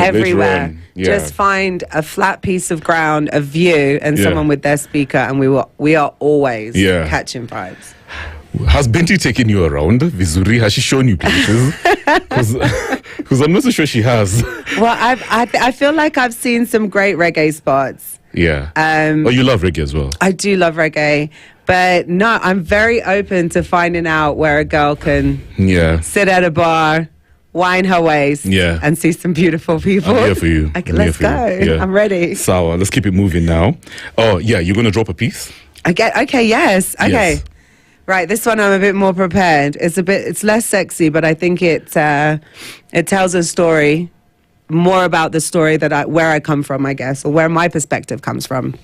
everywhere. Yeah. Just find a flat piece of ground, a view, and someone with their speaker, and we are always catching vibes. Has Binti taken you around Vizuri? Has she shown you places? Because I'm not so sure she has. Well, I feel like I've seen some great reggae spots. Yeah. You love reggae as well? I do love reggae. But no, I'm very open to finding out where a girl can sit at a bar, wind her waist, and see some beautiful people. I'm here for you. Let's go. Yeah. I'm ready. Sawa, let's keep it moving now. Oh, yeah, you're going to drop a piece? Okay, yes. Okay. Yes. Right, this one I'm a bit more prepared. It's less sexy, but I think it tells a story, more about the story where I come from, I guess, or where my perspective comes from.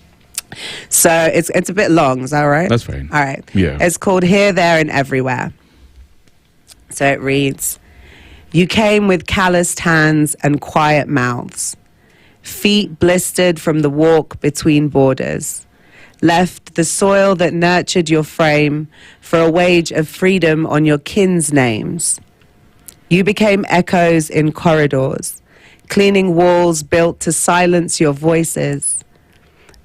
So it's a bit long, is that all right? That's fine. All right. Yeah. It's called Here, There, and Everywhere. So it reads, you came with calloused hands and quiet mouths, feet blistered from the walk between borders, left the soil that nurtured your frame for a wage of freedom on your kin's names. You became echoes in corridors, cleaning walls built to silence your voices.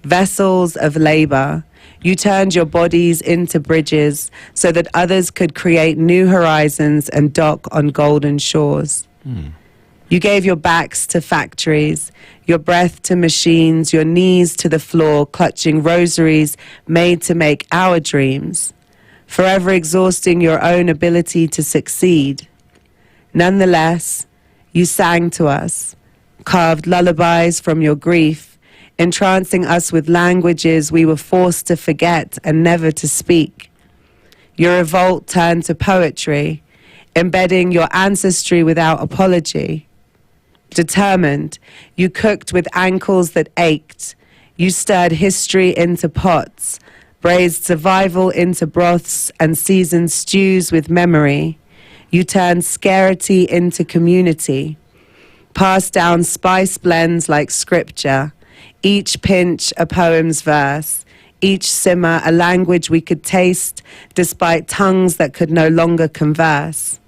Vessels of labor, you turned your bodies into bridges so that others could create new horizons and dock on golden shores. You gave your backs to factories, your breath to machines, your knees to the floor, clutching rosaries made to make our dreams, forever exhausting your own ability to succeed. Nonetheless, you sang to us, carved lullabies from your grief, entrancing us with languages we were forced to forget and never to speak. Your revolt turned to poetry, embedding your ancestry without apology. Determined, you cooked with ankles that ached. You stirred history into pots, braised survival into broths, and seasoned stews with memory. You turned scarcity into community, passed down spice blends like scripture, each pinch a poem's verse, each simmer a language we could taste despite tongues that could no longer converse.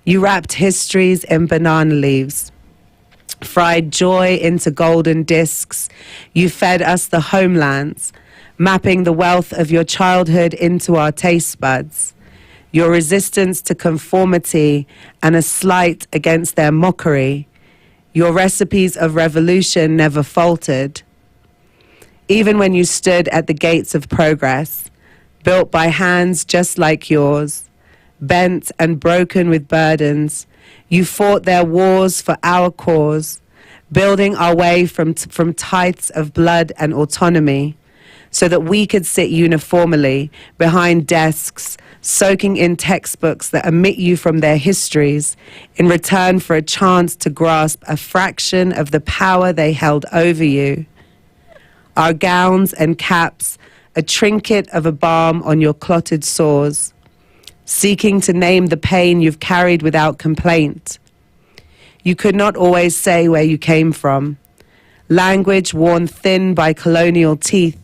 You wrapped histories in banana leaves, fried joy into golden discs. You fed us the homelands, mapping the wealth of your childhood into our taste buds. Your resistance to conformity and a slight against their mockery. Your recipes of revolution never faltered. Even when you stood at the gates of progress, built by hands just like yours, bent and broken with burdens, you fought their wars for our cause, building our way from tithes of blood and autonomy, so that we could sit uniformly behind desks, soaking in textbooks that omit you from their histories in return for a chance to grasp a fraction of the power they held over you. Our gowns and caps, a trinket of a balm on your clotted sores, seeking to name the pain you've carried without complaint. You could not always say where you came from, language worn thin by colonial teeth,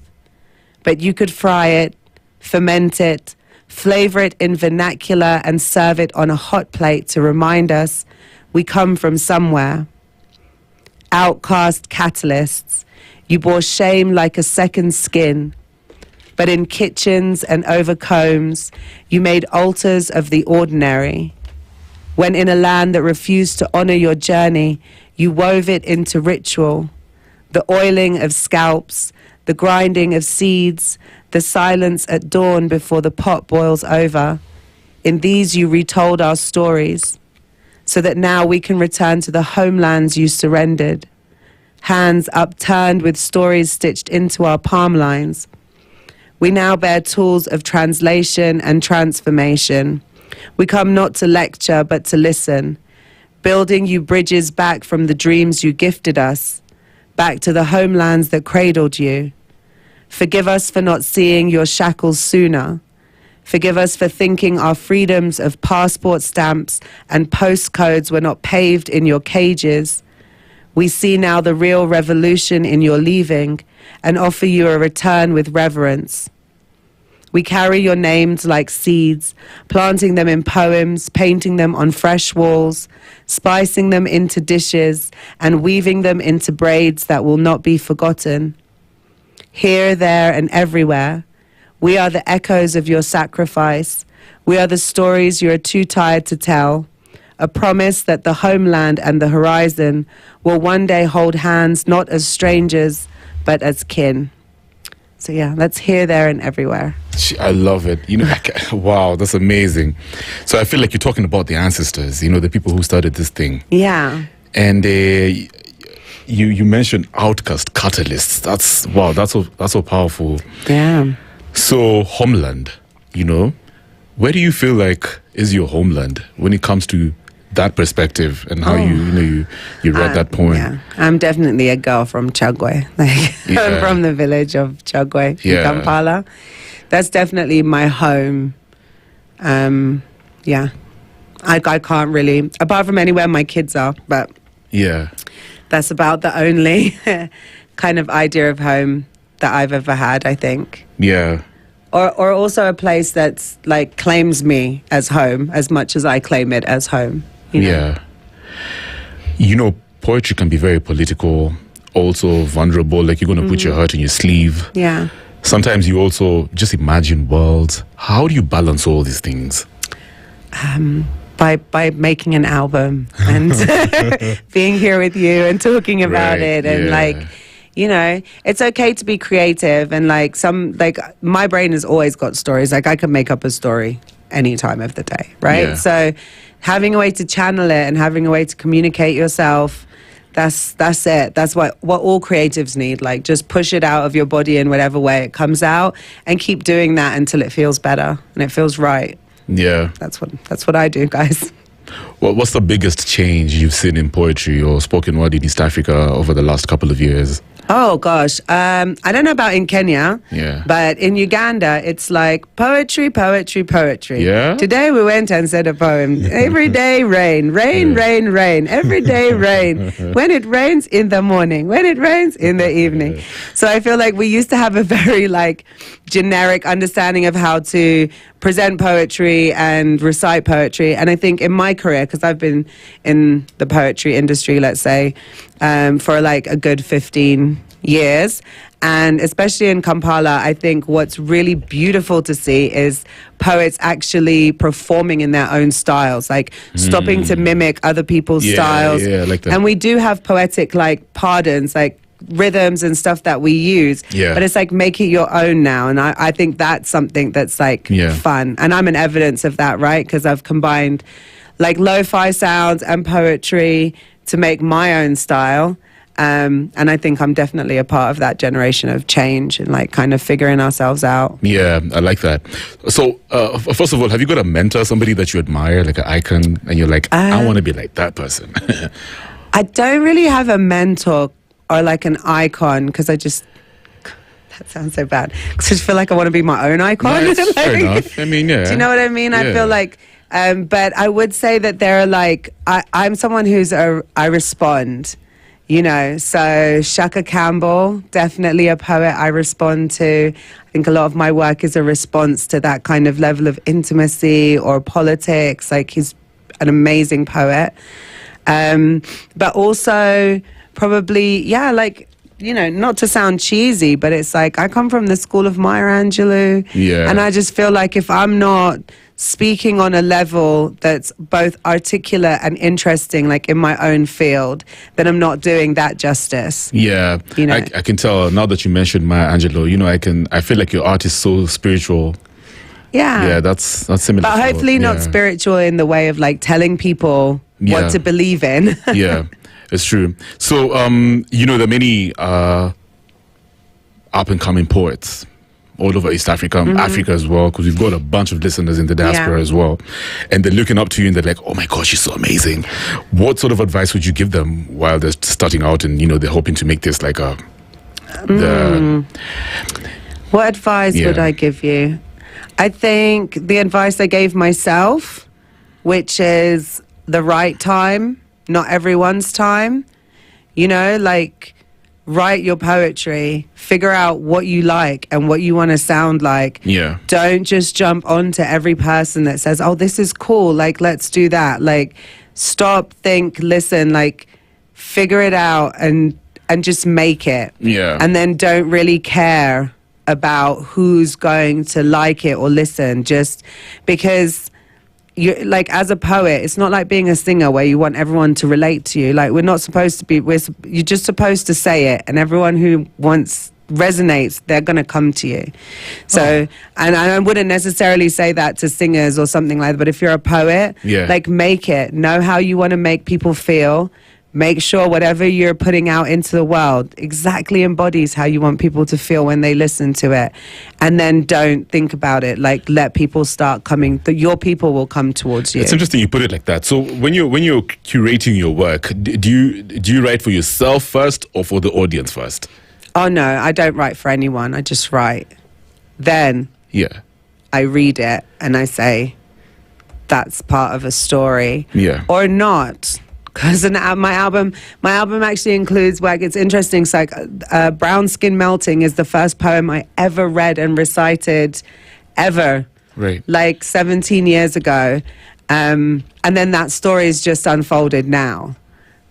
but you could fry it, ferment it, flavor it in vernacular and serve it on a hot plate to remind us we come from somewhere. Outcast catalysts, you bore shame like a second skin, but in kitchens and over combs, you made altars of the ordinary. When in a land that refused to honor your journey, you wove it into ritual, the oiling of scalps, the grinding of seeds, the silence at dawn before the pot boils over. In these you retold our stories, so that now we can return to the homelands you surrendered, hands upturned with stories stitched into our palm lines. We now bear tools of translation and transformation. We come not to lecture, but to listen, building you bridges back from the dreams you gifted us, back to the homelands that cradled you. Forgive us for not seeing your shackles sooner. Forgive us for thinking our freedoms of passport stamps and postcodes were not paved in your cages. We see now the real revolution in your leaving and offer you a return with reverence. We carry your names like seeds, planting them in poems, painting them on fresh walls, spicing them into dishes, and weaving them into braids that will not be forgotten. Here, there, and everywhere, we are the echoes of your sacrifice. We are the stories you are too tired to tell. A promise that the homeland and the horizon will one day hold hands not as strangers, but as kin. So yeah, that's here, there, and everywhere. I love it. Wow, that's amazing. So I feel like you're talking about the ancestors, the people who started this thing. Yeah. And you mentioned outcast catalysts. That's so powerful. Yeah. So homeland, where do you feel like is your homeland when it comes to that perspective and how you read that poem? Yeah. I'm definitely a girl from Chagwe. I'm from the village of Chagwe in Kampala. That's definitely my home. Yeah. I can't really, apart from anywhere my kids are, but yeah, that's about the only kind of idea of home that I've ever had, I think. Yeah. Or also a place that's like claims me as home as much as I claim it as home. Yeah. Poetry can be very political, also vulnerable, like you're going to put your heart in your sleeve. Yeah. Sometimes you also just imagine worlds. How do you balance all these things? By making an album and being here with you and talking about it and it's okay to be creative and my brain has always got stories. Like I could make up a story any time of the day, right? Yeah. So having a way to channel it and having a way to communicate yourself, that's it. That's what all creatives need. Like just push it out of your body in whatever way it comes out and keep doing that until it feels better and it feels right. Yeah. That's what I do, guys. What's the biggest change you've seen in poetry or spoken word in East Africa over the last couple of years? Oh, gosh. I don't know about in Kenya, but in Uganda, it's like poetry, poetry, poetry. Yeah? Today we went and said a poem. Every day rain, rain, rain, rain. Every day rain. When it rains in the morning, when it rains in the evening. So I feel like we used to have a very generic understanding of how to present poetry and recite poetry. And I think in my career, because I've been in the poetry industry, let's say, for a good 15 years, and especially in Kampala, I think what's really beautiful to see is poets actually performing in their own styles, stopping to mimic other people's styles. Yeah, like that. And we do have poetic pardons, rhythms and stuff that we use, but it's make it your own now. And I think that's something that's fun. And I'm an evidence of that, right? Because I've combined lo-fi sounds and poetry to make my own style. And I think I'm definitely a part of that generation of change and kind of figuring ourselves out. Yeah, I like that. So, first of all, have you got a mentor, somebody that you admire, like an icon, and you're like, I want to be like that person? I don't really have a mentor or an icon because that sounds so bad. Because I just feel like I want to be my own icon. No, fair enough. I mean, yeah. Do you know what I mean? Yeah. I feel but I would say that there are I'm someone I respond, so Shaka Campbell, definitely a poet I respond to. I think a lot of my work is a response to that kind of level of intimacy or politics. He's an amazing poet. But also probably, not to sound cheesy, but it's I come from the school of Maya Angelou. Yeah. And I just feel if I'm not speaking on a level that's both articulate and interesting, in my own field, then I'm not doing that justice. Yeah. I can tell now that you mentioned Maya Angelou, I feel like your art is so spiritual. Yeah. Yeah, that's similar. But hopefully not spiritual in the way of telling people what to believe in. Yeah. It's true. So, there are many up-and-coming poets all over East Africa, Africa as well, because we've got a bunch of listeners in the diaspora as well. And they're looking up to you and they're like, oh my gosh, she's so amazing. What sort of advice would you give them while they're starting out and, they're hoping to make this What advice would I give you? I think the advice I gave myself, which is the right time, not everyone's time. write your poetry, figure out what you like and what you want to sound like. Yeah. Don't just jump onto every person that says, oh, this is cool, like, let's do that. Like, stop, think, listen, like, figure it out and just make it. Yeah. And then don't really care about who's going to like it or listen, just because you, like, as a poet, it's not like being a singer where you want everyone to relate to you. Like, we're not supposed to be, you're just supposed to say it, and everyone who resonates, they're going to come to you. So, and I wouldn't necessarily say that to singers or something like that, but if you're a poet, like, make it, know how you want to make people feel. Make sure whatever you're putting out into the world exactly embodies how you want people to feel when they listen to it. And then don't think about it. Like, let people start coming. Your people will come towards you. It's interesting you put it like that. So when you're curating your work, do you write for yourself first or for the audience first? Oh, no, I don't write for anyone. I just write. Then I read it and I say, that's part of a story. Yeah. Or not. Because my album actually includes work. It's interesting. It's like Brown Skin Melting is the first poem I ever read and recited ever. Right. Like 17 years ago. And then that story is just unfolded now.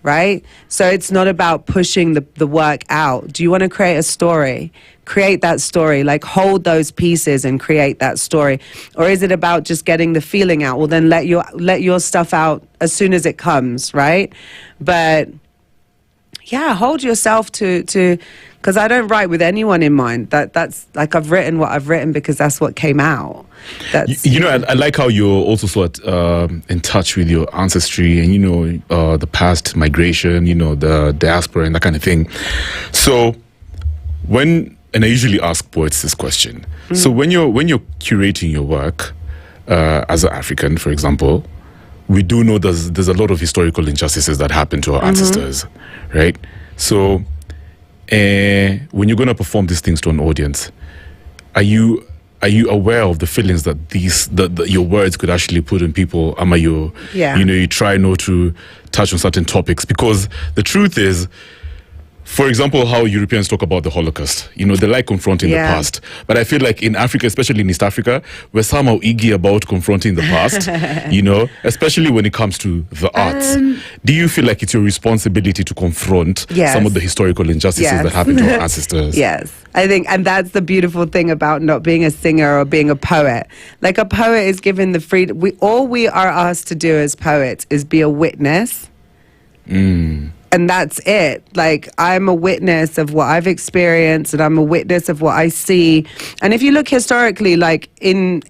Right? So it's not about pushing the work out. Do you want to create a story? Create that story. Like, hold those pieces and create that story. Or is it about just getting the feeling out? Well, then let your stuff out as soon as it comes, right? But yeah, hold yourself to because I don't write with anyone in mind. That's like, I've written what I've written because that's what came out. That's, you know, I like how you're also sort in touch with your ancestry and, you know, the past migration, you know, the diaspora and that kind of thing. So and I usually ask poets this question. So when you're curating your work as an African, for example, we do know there's a lot of historical injustices that happened to our ancestors, right? So when you're going to perform these things to an audience, are you aware of the feelings that that your words could actually put in people? You know, you try not to touch on certain topics, because the truth is, for example, how Europeans talk about the Holocaust. You know, they like confronting the past. But I feel like in Africa, especially in East Africa, we're somehow eager about confronting the past, you know, especially when it comes to the arts. Do you feel like it's your responsibility to confront some of the historical injustices that happened to our ancestors? Yes. I think, and that's the beautiful thing about not being a singer or being a poet. Like, a poet is given the freedom. All we are asked to do as poets is be a witness. And that's it. Like, I'm a witness of what I've experienced, and I'm a witness of what I see. And if you look historically, like in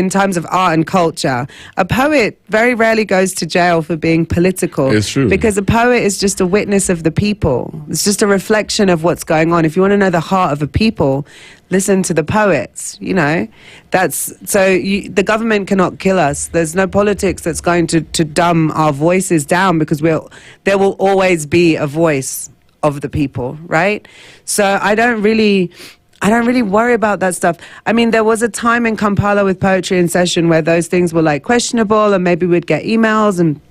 terms of art and culture, a poet very rarely goes to jail for being political. It's true. Because a poet is just a witness of the people. It's just a reflection of what's going on. If you want to know the heart of a people, listen to the poets, you know. The government cannot kill us. There's no politics that's going to dumb our voices down, because there will always be a voice of the people, right? So I don't really worry about that stuff. I mean, there was a time in Kampala with Poetry in Session where those things were like questionable, and maybe we'd get emails and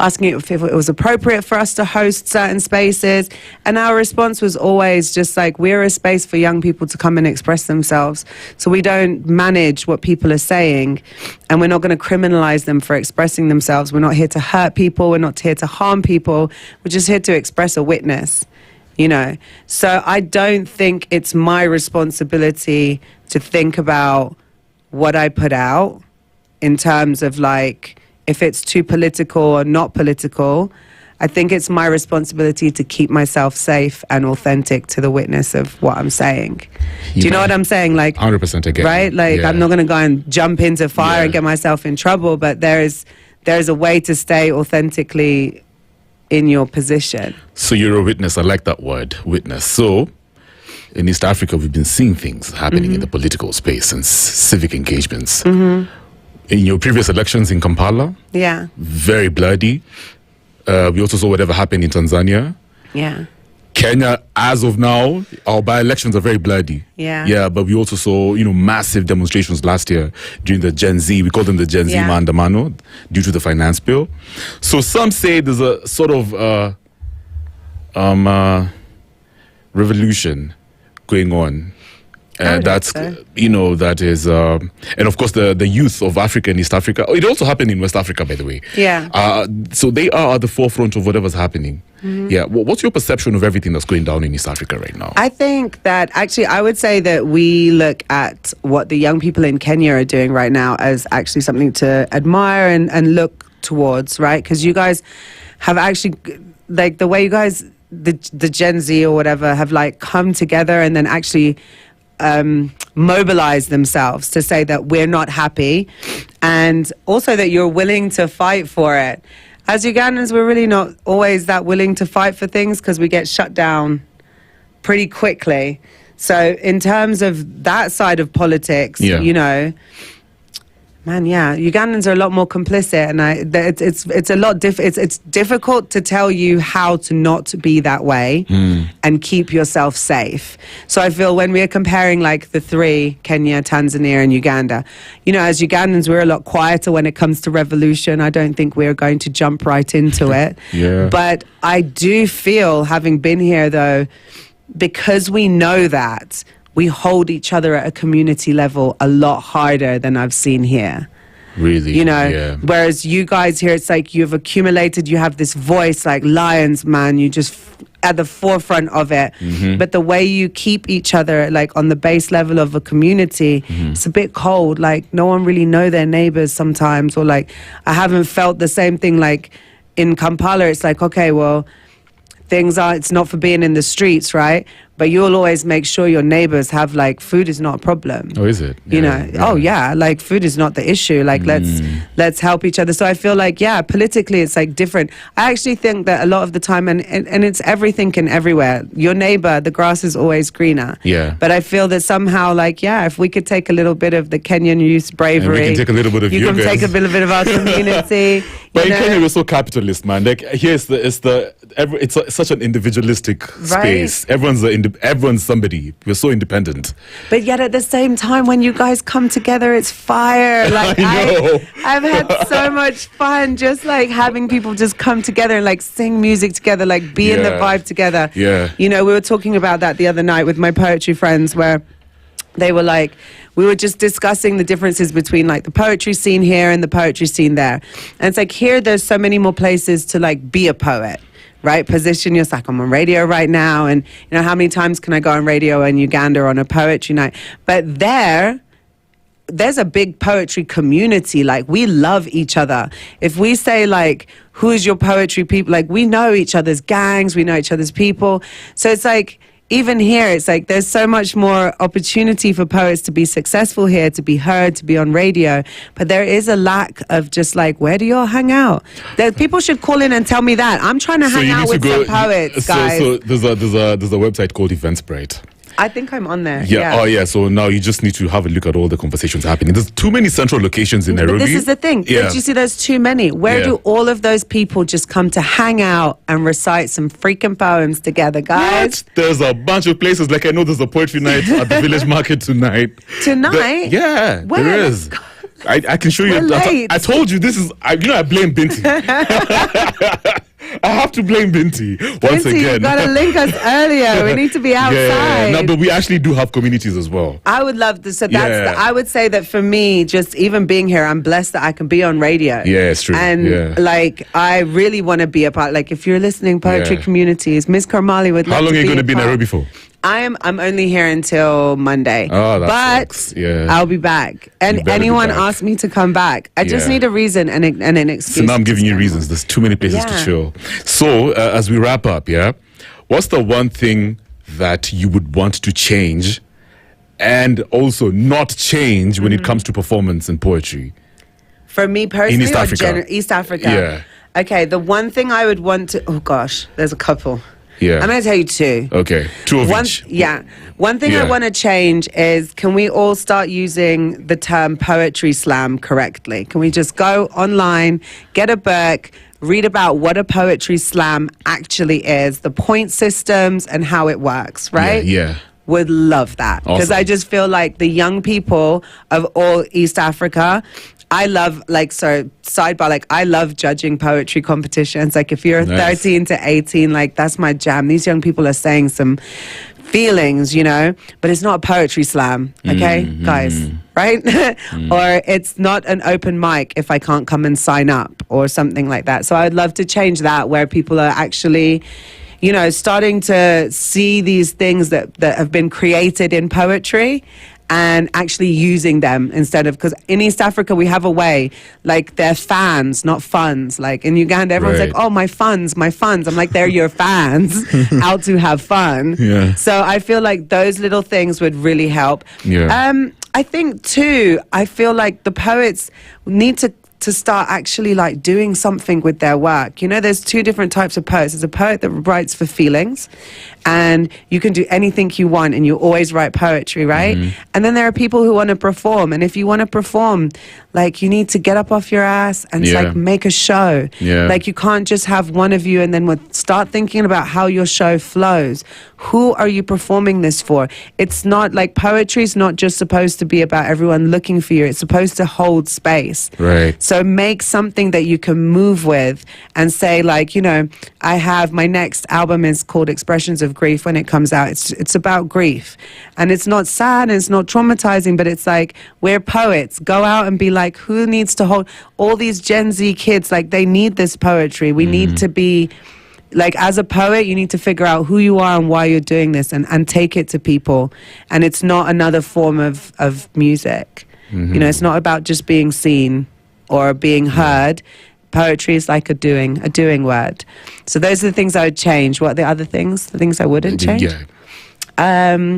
asking if it was appropriate for us to host certain spaces. And our response was always just like, we're a space for young people to come and express themselves. So we don't manage what people are saying, and we're not going to criminalize them for expressing themselves. We're not here to hurt people. We're not here to harm people. We're just here to express a witness, you know. So I don't think it's my responsibility to think about what I put out in terms of, like, if it's too political or not political. I think it's my responsibility to keep myself safe and authentic to the witness of what I'm saying. Do you know what I'm saying? Like, 100% again. Right? Like, I'm not going to go and jump into fire and get myself in trouble, but there is a way to stay authentically in your position. So you're a witness. I like that word, witness. So in East Africa, we've been seeing things happening in the political space and civic engagements. In your previous elections in Kampala, very bloody. We also saw whatever happened in Tanzania. Kenya, as of now, our by-elections are very bloody. But we also saw, you know, massive demonstrations last year during the Gen Z. We call them the Gen Z Maandamano, due to the finance bill. So some say there's a sort of revolution going on. I would That's, hope so. that is, and of course the youth of Africa and East Africa. It also happened in West Africa, by the way. Yeah. So they are at the forefront of whatever's happening. Yeah. What's your perception of everything that's going down in East Africa right now? I think that actually, I would say that we look at what the young people in Kenya are doing right now as actually something to admire and look towards, right? Because you guys have actually, like, the way you guys, the Gen Z or whatever, have like come together and then actually mobilize themselves to say that we're not happy, and also that you're willing to fight for it. As Ugandans, we're really not always that willing to fight for things because we get shut down pretty quickly. So in terms of that side of politics, Ugandans are a lot more complicit, and it's a lot it's difficult to tell you how to not be that way and keep yourself safe. So I feel when we're comparing like the three, Kenya, Tanzania, and Uganda, as Ugandans, we're a lot quieter when it comes to revolution. I don't think we're going to jump right into it. Yeah. But I do feel, having been here though, because we know that, we hold each other at a community level a lot harder than I've seen here. Really? Yeah. Whereas you guys here, it's like you've accumulated, you have this voice like lions, man, you just at the forefront of it. But the way you keep each other like on the base level of a community, it's a bit cold. Like no one really know their neighbors sometimes, or like I haven't felt the same thing like in Kampala. It's like, okay, well, it's not for being in the streets, right? But you'll always make sure your neighbors have like food is not a problem. Oh, is it? Like food is not the issue. Like let's help each other. So I feel like, politically it's like different. I actually think that a lot of the time, and it's everything and everywhere, your neighbor, the grass is always greener. Yeah. But I feel that somehow like, if we could take a little bit of the Kenyan youth's bravery. And we can take a little bit of you can take a little bit of our community. But in Kenya, we're so capitalist, man. Like here, it's such an individualistic space. Everyone's somebody. We're so independent. But yet at the same time, when you guys come together, it's fire. Like I know. I've had so much fun just like having people just come together and like sing music together, like be in the vibe together. Yeah. We were talking about that the other night with my poetry friends, where they were like, we were just discussing the differences between like the poetry scene here and the poetry scene there. And it's like here, there's so many more places to like be a poet. Right? Position yourself. Like I'm on radio right now, and how many times can I go on radio in Uganda on a poetry night? But there's a big poetry community. Like we love each other. If we say like, who's your poetry people? Like we know each other's gangs, we know each other's people. So it's like, even here, it's like there's so much more opportunity for poets to be successful here, to be heard, to be on radio. But there is a lack of just like, where do you all hang out? People should call in and tell me that. I'm trying to hang out with some poets, guys. So there's a website called Eventbrite. I think I'm on there. Yeah. Oh, yeah. So now you just need to have a look at all the conversations happening. There's too many central locations in Nairobi. But this is the thing. Yeah. Did you see there's too many? Where do all of those people just come to hang out and recite some freaking poems together, guys? What? There's a bunch of places. Like I know there's a poetry night at the village market tonight. Tonight? Where? There is. I can show you. I told you this is. I blame Binti. I have to blame Binti once Binti, again. You gotta link us earlier. We need to be outside. No, but we actually do have communities as well. I would love to. So I would say that for me, just even being here, I'm blessed that I can be on radio. Yeah, it's true. And like, I really want to be a part. Like, if you're listening, poetry communities, Miss Karmali would. How long are you going to be in Nairobi for? I'm only here until Monday. Oh, that sucks. Yeah. I'll be back. And anyone asked me to come back. I just need a reason and an excuse. So now I'm giving you reasons. There's too many places to chill. So as we wrap up, what's the one thing that you would want to change and also not change when it comes to performance and poetry? For me personally, in East Africa. East Africa. Yeah. Okay, the one thing I would want to... Oh, gosh, there's a couple. Yeah. I'm going to tell you two. Okay. Two of each. Yeah. One thing I want to change is, can we all start using the term poetry slam correctly? Can we just go online, get a book, read about what a poetry slam actually is, the point systems and how it works, right? Yeah. Would love that. Because I just feel like the young people of all East Africa I love, like, so sidebar, like, I love judging poetry competitions. Like, if you're Nice. 13 to 18, like, that's my jam. These young people are saying some feelings, you know, but it's not a poetry slam, okay, guys, right? Or it's not an open mic if I can't come and sign up or something like that. So I'd love to change that, where people are actually, you know, starting to see these things that have been created in poetry and actually using them instead of, because in East Africa we have a way, like, they're fans, not funds. Like in Uganda, everyone's Right. like, oh, my funds. I'm like, they're your fans out to have fun. Yeah. So I feel like those little things would really help. Yeah. I think too, I feel like the poets need to start actually, like, doing something with their work. You know, there's two different types of poets. There's a poet that writes for feelings, and you can do anything you want and you always write poetry, right? And then there are people who want to perform, and if you want to perform, like, you need to get up off your ass and Yeah. like make a show. Yeah. Like, you can't just have one of you and then start thinking about how your show flows. Who are you performing this for? It's not like, poetry is not just supposed to be about everyone looking for you. It's supposed to hold space. Right. So make something that you can move with and say, like, you know, I have my next album is called Expressions of Grief. When it comes out, it's about grief, and it's not sad and it's not traumatizing, but it's like, we're poets. Go out and be like, who needs to hold all these Gen Z kids? Like, they need this poetry. We need to be, like, as a poet, you need to figure out who you are and why you're doing this, and take it to people. And it's not another form of music. You know, it's not about just being seen or being heard. Poetry is like a doing word. So those are the things I would change. What are the other things? The things I wouldn't change? Yeah.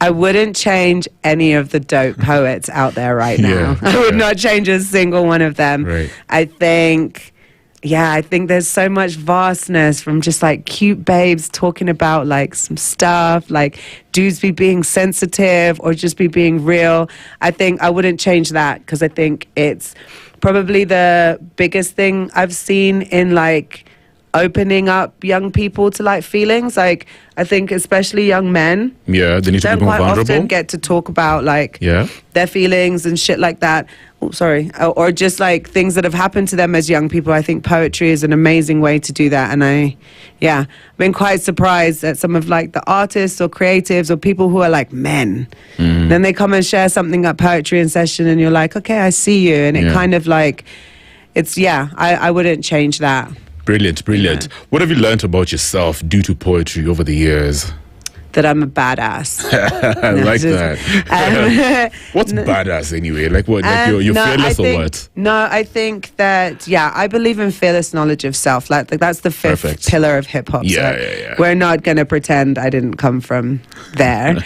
I wouldn't change any of the dope poets out there right now. Yeah, I would yeah. not change a single one of them. Right. I think there's so much vastness from just, like, cute babes talking about, like, some stuff, like dudes be being sensitive or just be being real. I think I wouldn't change that, because I think it's probably the biggest thing I've seen in, like, opening up young people to, like, feelings. Like, I think especially young men Yeah. They need to don't be more quite vulnerable. often get to talk about, like, Yeah. their feelings and shit like that. Oh, sorry. Or just, like, things that have happened to them as young people. I think poetry is an amazing way to do that. And I've been quite surprised at some of, like, the artists or creatives or people who are, like, men. Then they come and share something at poetry in session, and you're like, okay, I see you. And it Yeah. kind of, like, I wouldn't change that. Brilliant. What have you learned about yourself due to poetry over the years? That I'm a badass. I like just- that. What's badass anyway? Like what? Like you're no, fearless I think, or what? No, I think that, I believe in fearless knowledge of self. Like, that's the fifth Perfect. pillar of hip hop. Yeah, so yeah. We're not going to pretend I didn't come from there.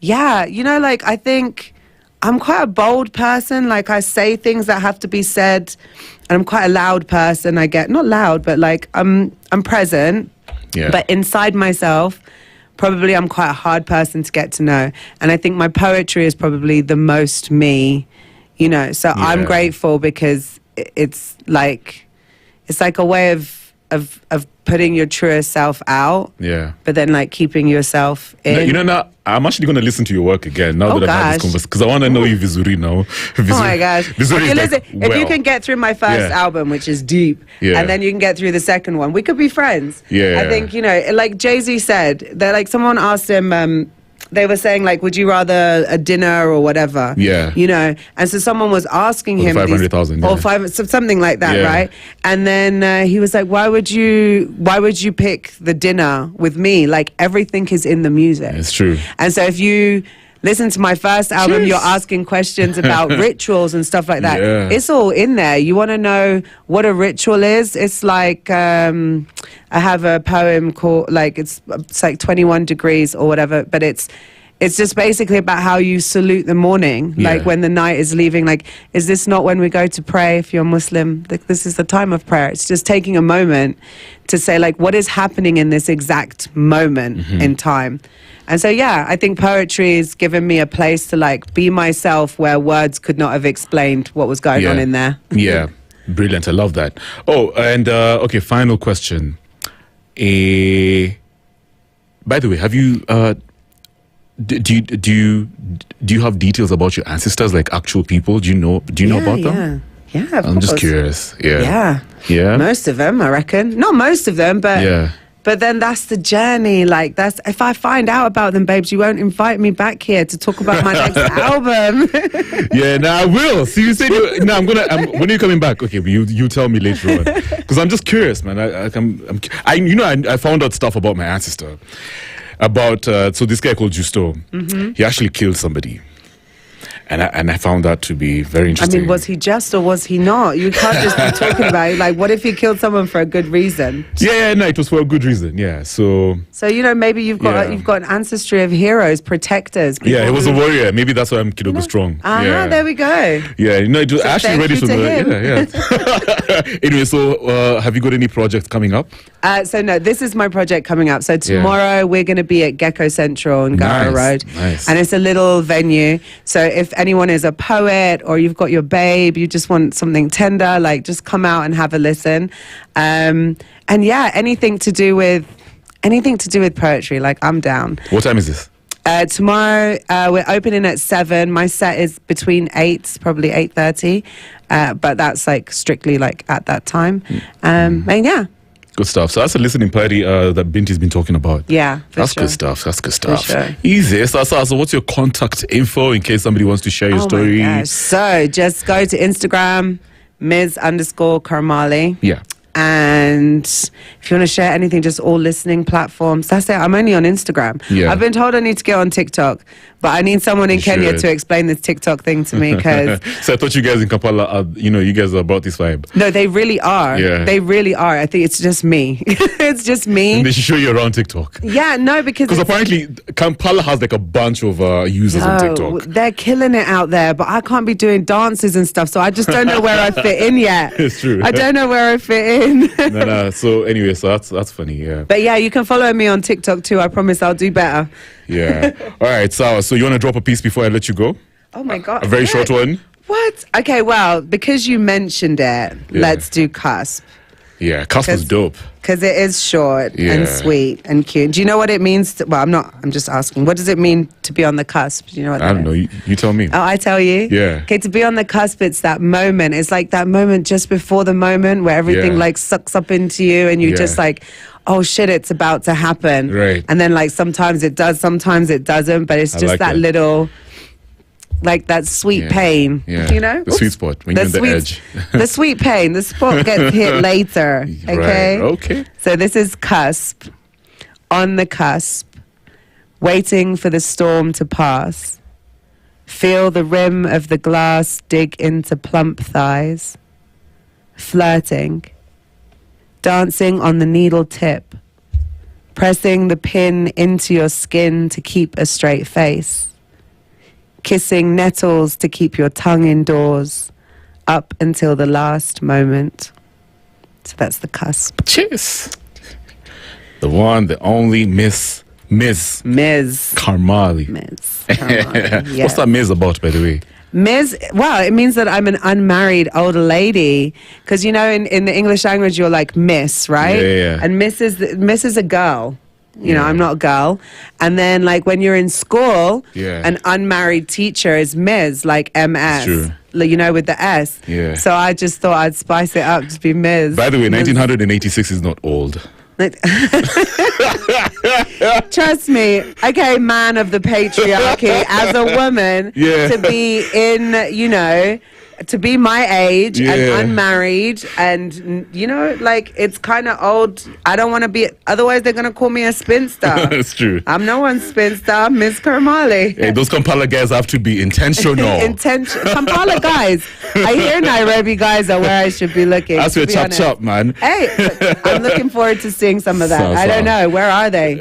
You know, like, I think I'm quite a bold person. Like, I say things that have to be said, and I'm quite a loud person. I get, not loud, but, like, I'm present. Yeah. But inside myself, probably I'm quite a hard person to get to know. And I think my poetry is probably the most me, you know. So I'm Yeah. grateful, because it's like a way of putting your truest self out, Yeah. but then, like, keeping yourself in. No, you know, now I'm actually going to listen to your work again now Oh, that I've had this gosh. conversation, because I want to know you visually now. Oh my gosh. Visually is like, If you can get through my first Yeah. album, which is deep, Yeah. and then you can get through the second one, we could be friends. Yeah. I think, you know, like Jay-Z said, that, like, someone asked him, they were saying, like, would you rather a dinner or whatever? Yeah. You know, and so someone was asking Or the him 500,000, or yeah. something like that, Yeah. right? And then he was like, why would you pick the dinner with me? Like, everything is in the music. It's true. And so if you listen to my first album, Jeez. you're asking questions about rituals and stuff like that. Yeah. It's all in there. You want to know what a ritual is? It's like, I have a poem called, like, it's like 21 degrees or whatever, but it's just basically about how you salute the morning, like, Yeah. when the night is leaving. Like, is this not when we go to pray if you're Muslim? Like, this is the time of prayer. It's just taking a moment to say, like, what is happening in this exact moment in time. And so, I think poetry has given me a place to, like, be myself where words could not have explained what was going on in there. Yeah. Brilliant. I love that. Oh, and okay, final question. By the way, have you do you have details about your ancestors, like actual people? Do you know about them? Yeah, of I'm course. just curious. Yeah. Most of them, I reckon. Not most of them, but yeah. But then that's the journey. Like, that's, if I find out about them, babes, you won't invite me back here to talk about my next album. Yeah, no, I will. See, you said when are you coming back? Okay, but you tell me later on, because I'm just curious, man. I found out stuff about my ancestor, about so this guy called Justo. Mm-hmm. He actually killed somebody. And I found that to be very interesting. I mean, was he just or was he not? You can't just be talking about it. Like, what if he killed someone for a good reason? Yeah, no, it was for a good reason. Yeah, so maybe you've got an ancestry of heroes, protectors. Yeah, he was a warrior. Maybe that's why I'm Kidogo strong. Yeah. There we go. Yeah, it was actually ready to Yeah. Anyway, so have you got any projects coming up? No, this is my project coming up. So tomorrow we're going to be at Gecko Central on Gara Road. Nice. And it's a little venue. So if anyone is a poet or you've got your babe, you just want something tender, like just come out and have a listen. And yeah, anything to do with poetry, like I'm down. What time is this? Tomorrow we're opening at 7. My set is between 8, probably 8:30. But that's like strictly like at that time. And yeah. Good stuff. So that's a listening party that Binti's been talking about. Yeah, that's good stuff. That's good stuff. Sure. Easy. So what's your contact info in case somebody wants to share your story? My gosh. So just go to Instagram, Ms_Karmali. Yeah. And if you want to share anything, just all listening platforms. That's it. I'm only on Instagram. Yeah. I've been told I need to get on TikTok, but I need someone in Kenya to explain this TikTok thing to me. Cause so I thought you guys in Kampala, you guys are about this vibe. No, they really are. Yeah. They really are. I think it's just me. It's just me. And they should show you around TikTok. Yeah, no, because apparently Kampala has like a bunch of users on TikTok. They're killing it out there, but I can't be doing dances and stuff, so I just don't know where I fit in yet. It's true. I don't know where I fit in. No. So anyway, so that's funny, yeah. But yeah, you can follow me on TikTok too. I promise I'll do better. Yeah. All right, so you want to drop a piece before I let you go? Oh my God. A very short one? What? Okay, well, because you mentioned it, let's do Cusp. Yeah, Cusp was dope. Because it is short and sweet and cute. Do you know what it means? I'm just asking. What does it mean to be on the cusp? Do you know what I don't know. You tell me. Oh, I tell you? Yeah. Okay, to be on the cusp, it's that moment. It's like that moment just before the moment where everything like sucks up into you and you just like, oh shit, it's about to happen. Right. And then like sometimes it does, sometimes it doesn't, but it's just like that little... like that sweet pain, you know? The sweet spot when you're on the edge. The sweet pain. The spot gets hit later, okay? Right. Okay. So this is Cusp. On the cusp, waiting for the storm to pass. Feel the rim of the glass dig into plump thighs. Flirting. Dancing on the needle tip. Pressing the pin into your skin to keep a straight face. Kissing nettles to keep your tongue indoors up until the last moment. So that's the cusp. Cheers. The one, the only Ms. Karmali. Ms. Karmali. What's that Ms about, by the way? Ms. Well, it means that I'm an unmarried older lady. Because, in the English language, you're like Miss, right? Yeah. And Miss is a girl. I'm not a girl. And then, like, when you're in school, an unmarried teacher is Ms., like MS. True. With the S. Yeah. So I just thought I'd spice it up, just be Ms. By the way, 1986 is not old. Trust me. Okay, man of the patriarchy, as a woman, to be in, to be my age and unmarried and, it's kind of old. I don't want to be, otherwise they're going to call me a spinster. That's true. I'm no one's spinster. I'm Miss Karmali. Hey, those Kampala guys have to be intentional. Kampala guys. I hear Nairobi guys are where I should be looking. That's your chop, man. Hey, I'm looking forward to seeing some of that. I don't know. Where are they?